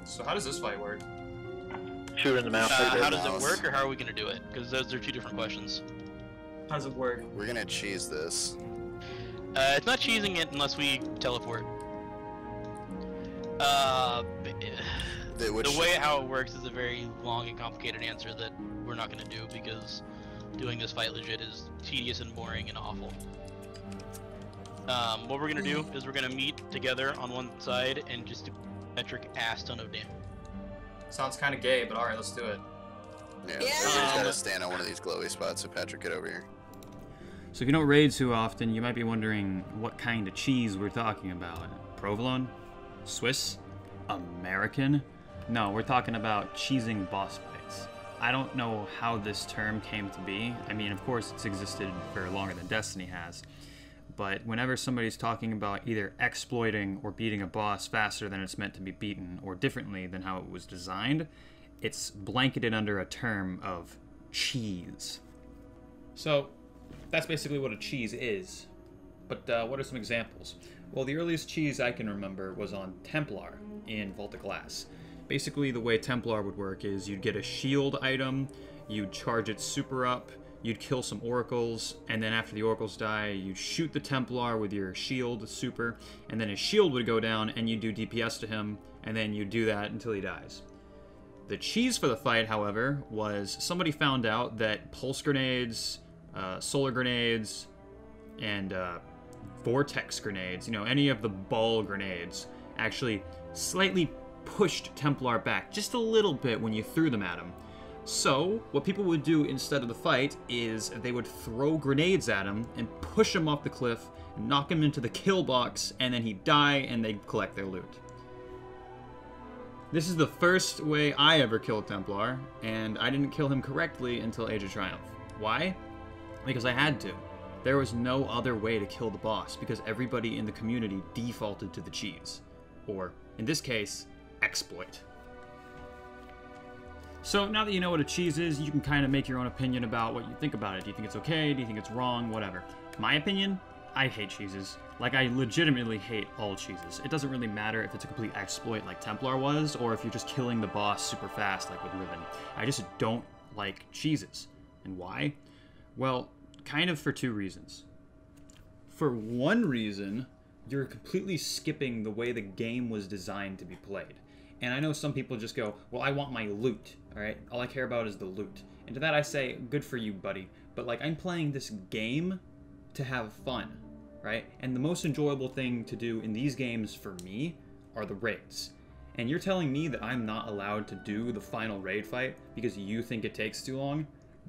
So how does this fight work? Shoot in the mouth. How does it work, or how are we gonna do it? Because those are two different questions. How does it work? We're gonna cheese this. It's not cheesing it unless we teleport. The way how it works is a very long and complicated answer that we're not gonna do because doing this fight legit is tedious and boring and awful. What we're gonna do is we're gonna meet together on one side and just do metric ass ton of damage. Sounds kind of gay, but alright, let's do it. Yeah, everybody's gotta stand on one of these glowy spots, so Patrick, get over here. So if you don't raid too often, you might be wondering what kind of cheese we're talking about. Provolone? Swiss? American? No, we're talking about cheesing boss fights. I don't know how this term came to be. I mean, of course it's existed for longer than Destiny has. But whenever somebody's talking about either exploiting or beating a boss faster than it's meant to be beaten, or differently than how it was designed, it's blanketed under a term of cheese. So, that's basically what a cheese is. But what are some examples? Well, the earliest cheese I can remember was on Templar in Vault of Glass. Basically, the way Templar would work is you'd get a shield item, you'd charge its super up, you'd kill some oracles, and then after the oracles die, you'd shoot the Templar with your shield super, and then his shield would go down, and you'd do DPS to him, and then you'd do that until he dies. The cheese for the fight, however, was somebody found out that pulse grenades, solar grenades, and vortex grenades, you know, any of the ball grenades, actually slightly pushed Templar back just a little bit when you threw them at him. So, what people would do instead of the fight is they would throw grenades at him and push him off the cliff, and knock him into the kill box, and then he'd die and they'd collect their loot. This is the first way I ever killed Templar, and I didn't kill him correctly until Age of Triumph. Why? Because I had to. There was no other way to kill the boss, because everybody in the community defaulted to the cheese. Or, in this case, exploit. So now that you know what a cheese is, you can kind of make your own opinion about what you think about it. Do you think it's okay? Do you think it's wrong? Whatever. My opinion? I hate cheeses. Like, I legitimately hate all cheeses. It doesn't really matter if it's a complete exploit like Templar was, or if you're just killing the boss super fast like with Riven. I just don't like cheeses. And why? Well, kind of for two reasons. For one reason, you're completely skipping the way the game was designed to be played. And I know some people just go, well, I want my loot, alright? All I care about is the loot. And to that I say, good for you, buddy. But, like, I'm playing this game to have fun, right? And the most enjoyable thing to do in these games for me are the raids. And you're telling me that I'm not allowed to do the final raid fight because you think it takes too long?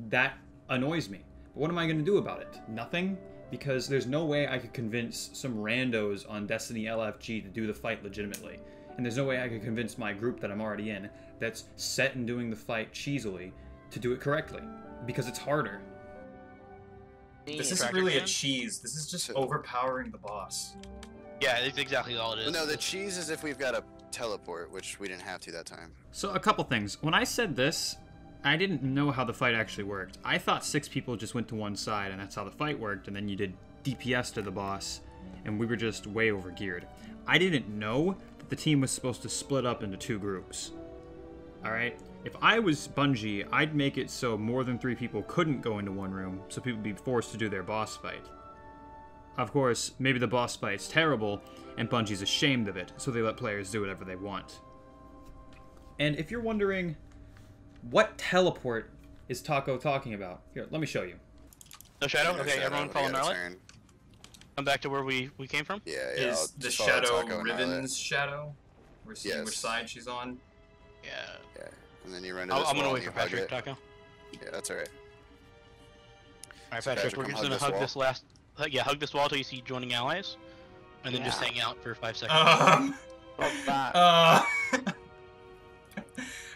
That annoys me. But what am I going to do about it? Nothing? Because there's no way I could convince some randos on Destiny LFG to do the fight legitimately. And there's no way I could convince my group that I'm already in, that's set in doing the fight cheesily, to do it correctly. Because it's harder. This isn't really a cheese. This is just overpowering the boss. Yeah, it's exactly all it is. Well, no, the cheese is if we've got a teleport, which we didn't have to that time. So a couple things. When I said this, I didn't know how the fight actually worked. I thought 6 people just went to one side and that's how the fight worked, and then you did DPS to the boss, and we were just way over geared. I didn't know that the team was supposed to split up into 2 groups. Alright? If I was Bungie, I'd make it so more than 3 people couldn't go into one room, so people would be forced to do their boss fight. Of course, maybe the boss fight's terrible, and Bungie's ashamed of it, so they let players do whatever they want. And if you're wondering, what teleport is Taco talking about? Here, let me show you. No Shadow? Okay, everyone follow Narlet. Come back to where we came from? Yeah. Is the Shadow Riven's Shadow? We're seeing which side she's on? Yeah. And then you run to this I'm gonna wall wait and for you hug Patrick, it. Taco. Yeah, that's alright. Alright, So Patrick, we're come just gonna hug this last... hug this wall till you see joining allies. And then just hang out for 5 seconds.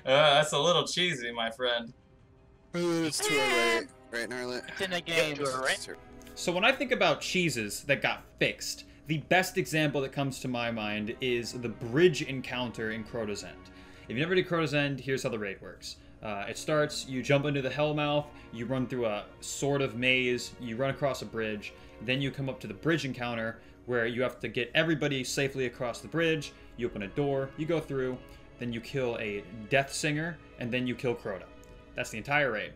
That's a little cheesy, my friend. It's too late. Right, Gnarly? It's in the game, right? So when I think about cheeses that got fixed, the best example that comes to my mind is the bridge encounter in Crota's End. If you never did Crota's End, here's how the raid works. It starts, you jump into the Hellmouth, you run through a sort of maze, you run across a bridge, then you come up to the bridge encounter where you have to get everybody safely across the bridge, you open a door, you go through, then you kill a Death Singer, and then you kill Crota. That's the entire raid.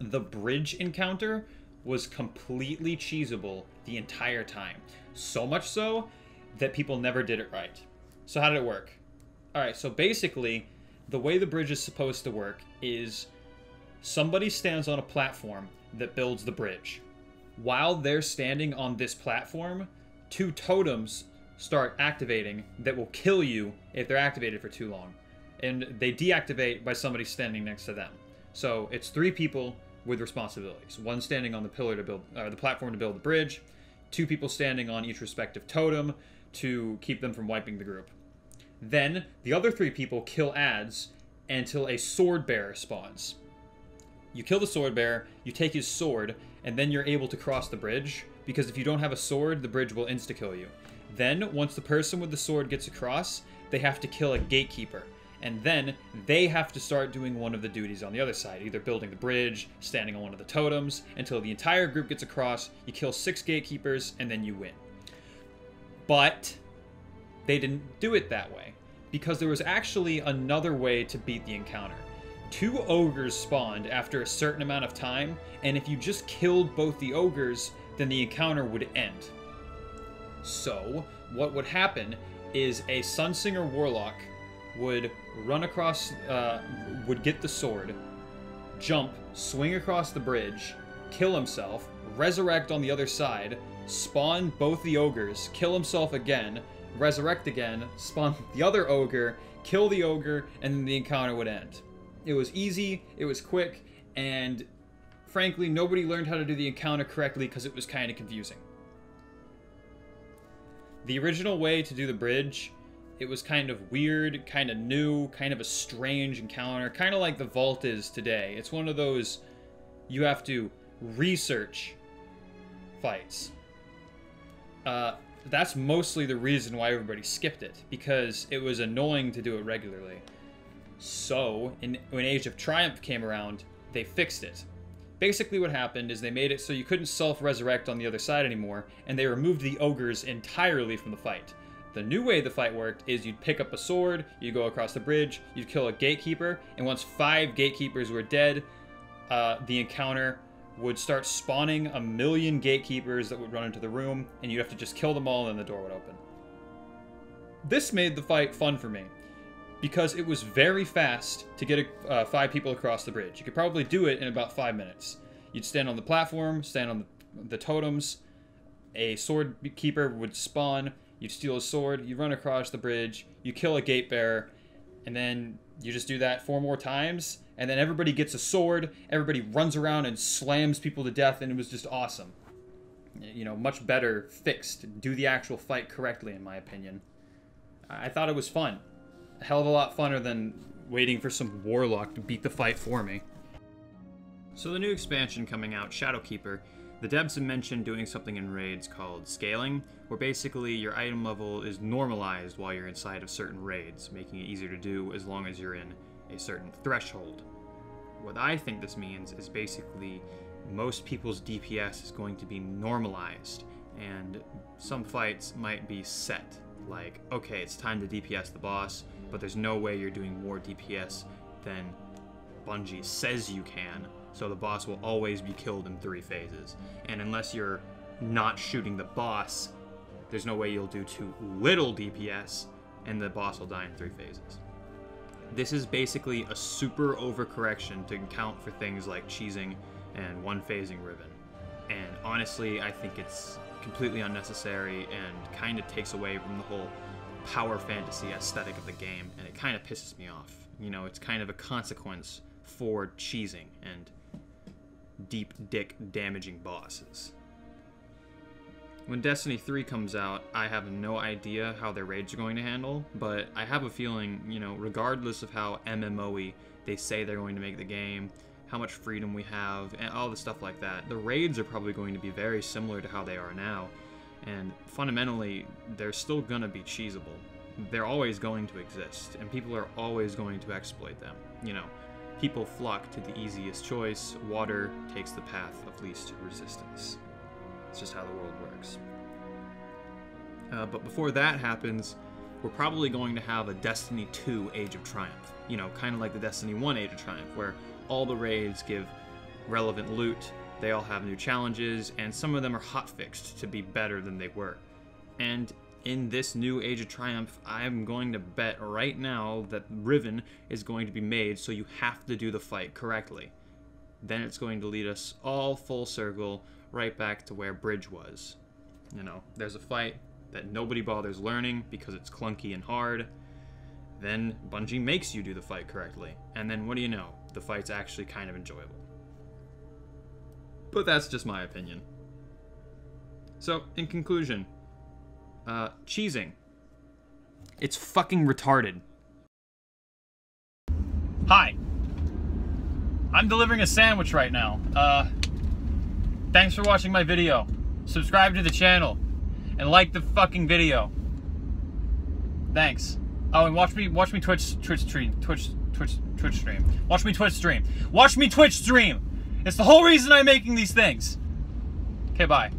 The bridge encounter was completely cheesable the entire time. So much so that people never did it right. So how did it work? Alright, so basically, the way the bridge is supposed to work is somebody stands on a platform that builds the bridge. While they're standing on this platform, 2 totems start activating that will kill you if they're activated for too long. And they deactivate by somebody standing next to them. So it's 3 people with responsibilities. 1 standing on the pillar to build, the platform to build the bridge, 2 people standing on each respective totem to keep them from wiping the group. Then the other 3 people kill adds until a sword bearer spawns. You kill the sword bearer, you take his sword, and then you're able to cross the bridge, because if you don't have a sword, the bridge will insta-kill you. Then, once the person with the sword gets across, they have to kill a gatekeeper. And then, they have to start doing one of the duties on the other side, either building the bridge, standing on one of the totems, until the entire group gets across, you kill 6 gatekeepers, and then you win. But they didn't do it that way, because there was actually another way to beat the encounter. 2 ogres spawned after a certain amount of time, and if you just killed both the ogres, then the encounter would end. So, what would happen is a Sunsinger Warlock would run across, would get the sword, jump, swing across the bridge, kill himself, resurrect on the other side, spawn both the ogres, kill himself again, resurrect again, spawn the other ogre, kill the ogre, and then the encounter would end. It was easy, it was quick, and frankly, nobody learned how to do the encounter correctly because it was kind of confusing. The original way to do the bridge, it was kind of weird, kind of new, kind of a strange encounter, kind of like the vault is today. It's one of those you have to research fights. That's mostly the reason why everybody skipped it, because it was annoying to do it regularly. So, when Age of Triumph came around, they fixed it. Basically what happened is they made it so you couldn't self-resurrect on the other side anymore, and they removed the ogres entirely from the fight. The new way the fight worked is you'd pick up a sword, you'd go across the bridge, you'd kill a gatekeeper, and once 5 gatekeepers were dead, the encounter would start spawning 1,000,000 gatekeepers that would run into the room, and you'd have to just kill them all and then the door would open. This made the fight fun for me, because it was very fast to get 5 people across the bridge. You could probably do it in about 5 minutes. You'd stand on the platform, stand on the totems, a sword keeper would spawn, you'd steal a sword, you run across the bridge, you kill a gate bearer, and then you just do that 4 more times, and then everybody gets a sword, everybody runs around and slams people to death, and it was just awesome. You know, much better fixed. Do the actual fight correctly, in my opinion. I thought it was fun. A hell of a lot funner than waiting for some warlock to beat the fight for me. So the new expansion coming out, Shadowkeeper, the devs have mentioned doing something in raids called scaling, where basically your item level is normalized while you're inside of certain raids, making it easier to do as long as you're in a certain threshold. What I think this means is basically most people's DPS is going to be normalized, and some fights might be set. Like, okay, it's time to DPS the boss, but there's no way you're doing more DPS than Bungie says you can, so the boss will always be killed in 3 phases. And unless you're not shooting the boss, there's no way you'll do too little DPS, and the boss will die in 3 phases. This is basically a super overcorrection to account for things like cheesing and one-phasing Riven. And honestly, I think it's completely unnecessary and kind of takes away from the whole power fantasy aesthetic of the game, and it kind of pisses me off. You know, it's kind of a consequence for cheesing and deep dick damaging bosses. When Destiny 3 comes out, I have no idea how their raids are going to handle, but I have a feeling, you know, regardless of how MMO-y they say they're going to make the game, how much freedom we have, and all the stuff like that. The raids are probably going to be very similar to how they are now, and fundamentally, they're still going to be cheesable. They're always going to exist, and people are always going to exploit them. You know, people flock to the easiest choice. Water takes the path of least resistance. It's just how the world works. But before that happens, we're probably going to have a Destiny 2 Age of Triumph. You know, kind of like the Destiny 1 Age of Triumph, where all the raids give relevant loot, they all have new challenges, and some of them are hotfixed to be better than they were. And in this new Age of Triumph, I'm going to bet right now that Riven is going to be made so you have to do the fight correctly. Then it's going to lead us all full circle right back to where Bridge was. You know, there's a fight that nobody bothers learning because it's clunky and hard. Then Bungie makes you do the fight correctly. And then what do you know? The fight's actually kind of enjoyable. But that's just my opinion. So, in conclusion, cheesing. It's fucking retarded. Hi. I'm delivering a sandwich right now. Thanks for watching my video. Subscribe to the channel. And like the fucking video. Thanks. Oh, and watch me Twitch stream. Watch me Twitch stream. Watch me Twitch stream! It's the whole reason I'm making these things. Okay, bye.